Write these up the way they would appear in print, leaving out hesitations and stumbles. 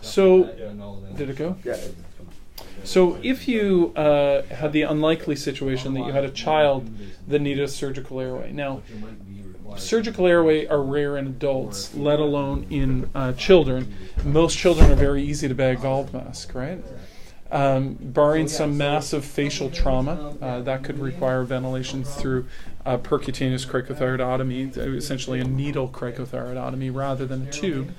So, did it go? Yeah. So if you had the unlikely situation that you had a child that needed a surgical airway. Now, surgical airway are rare in adults, let alone in children. Most children are very easy to bag valve mask, right? Barring some massive facial trauma, that could require ventilation through percutaneous cricothyrotomy, essentially a needle cricothyrotomy rather than a tube.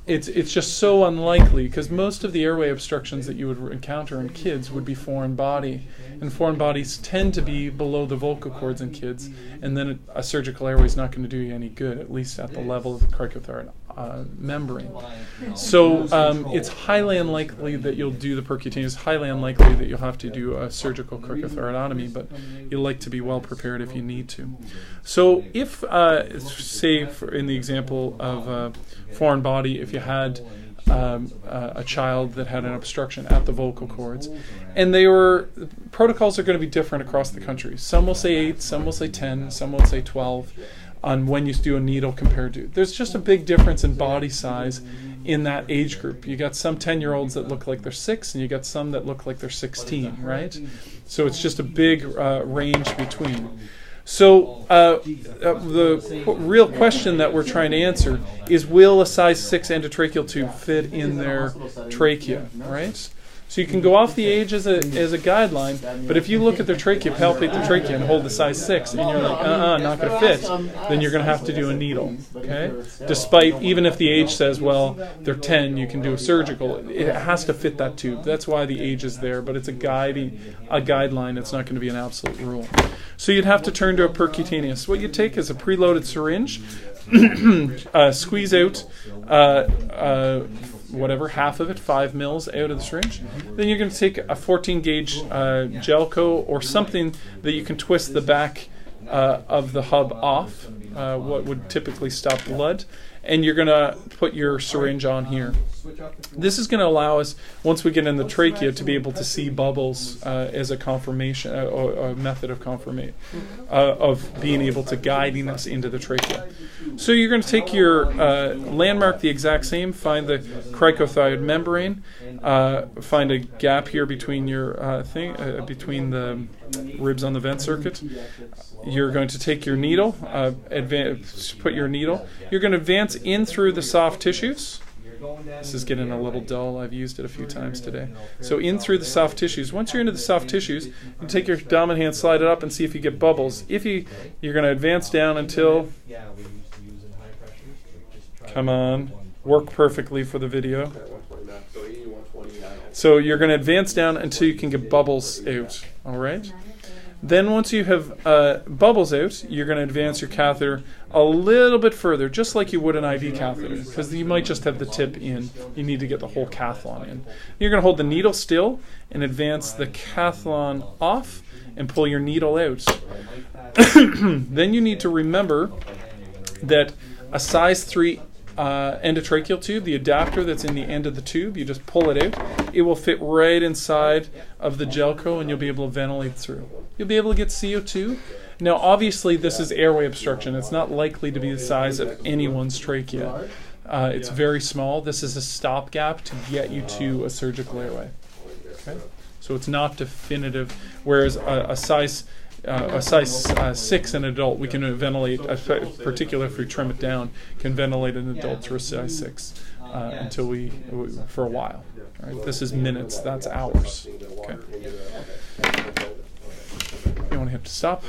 It's just so unlikely because most of the airway obstructions that you would encounter in kids would be foreign body, and foreign bodies tend to be below the vocal cords in kids, and then a surgical airway is not going to do you any good, at least at the level of the cricothyroid membrane. So it's highly unlikely that you'll do the percutaneous, highly unlikely that you'll have to do a surgical cricothyrotomy, but you'll like to be well prepared if you need to. So if, say in the example of foreign body, if you had a child that had an obstruction at the vocal cords, and protocols are going to be different across the country. Some will say 8, some will say 10, some will say 12 on when you do a needle compared to. There's just a big difference in body size in that age group. You got some 10-year-olds that look like they're 6, and you got some that look like they're 16, right? So it's just a big range between. So the real question that we're trying to answer is, will a size 6 endotracheal tube fit in their trachea, right? So you can go off the age as a guideline, but if you look at their trachea, palpate the trachea, and hold the size 6, and you're like, not going to fit, then you're going to have to do a needle, okay? Despite, even if the age says, well, they're 10, you can do a surgical, it has to fit that tube. That's why the age is there, but it's a guideline. It's not going to be an absolute rule. So you'd have to turn to a percutaneous. What you take is a preloaded syringe, squeeze out whatever, half of it, 5 mils out of the syringe. Then you're going to take a 14 gauge Gelco or something that you can twist the back of the hub off, what would typically stop blood, and you're going to put your syringe on here. This is going to allow us, once we get in the trachea, to be able to see bubbles as a confirmation, a method of confirmation, of being able to guiding us into the trachea. So you're going to take your landmark the exact same, find the cricothyroid membrane, find a gap here between your between the ribs on the vent circuit. You're going to take your needle, put your needle. You're going to advance in through the soft tissues. This is getting a little dull. I've used it a few times today. So in through the soft tissues. Once you're into the soft tissues, you take your dominant hand, slide it up, and see if you get bubbles. You're going to advance down until, come on, work perfectly for the video. So you're going to advance down until you can get bubbles out. All right. Then once you have bubbles out, you're going to advance your catheter a little bit further, just like you would an IV catheter, because you might just have the tip in. You need to get the whole cathlon in. You're going to hold the needle still and advance the cathlon off and pull your needle out. Then you need to remember that a size 3 endotracheal tube, the adapter that's in the end of the tube, you just pull it out. It will fit right inside of the Gelco, and you'll be able to ventilate through. You'll be able to get CO2. Now, obviously, this is airway obstruction. It's not likely to be the size of anyone's trachea. It's very small. This is a stopgap to get you to a surgical airway. Okay? So it's not definitive, whereas a size 6 in an adult, we can ventilate, particularly if we trim it down, can ventilate an adult through a size 6 until for a while. Right? This is minutes, that's hours. Okay. You want to hit stop?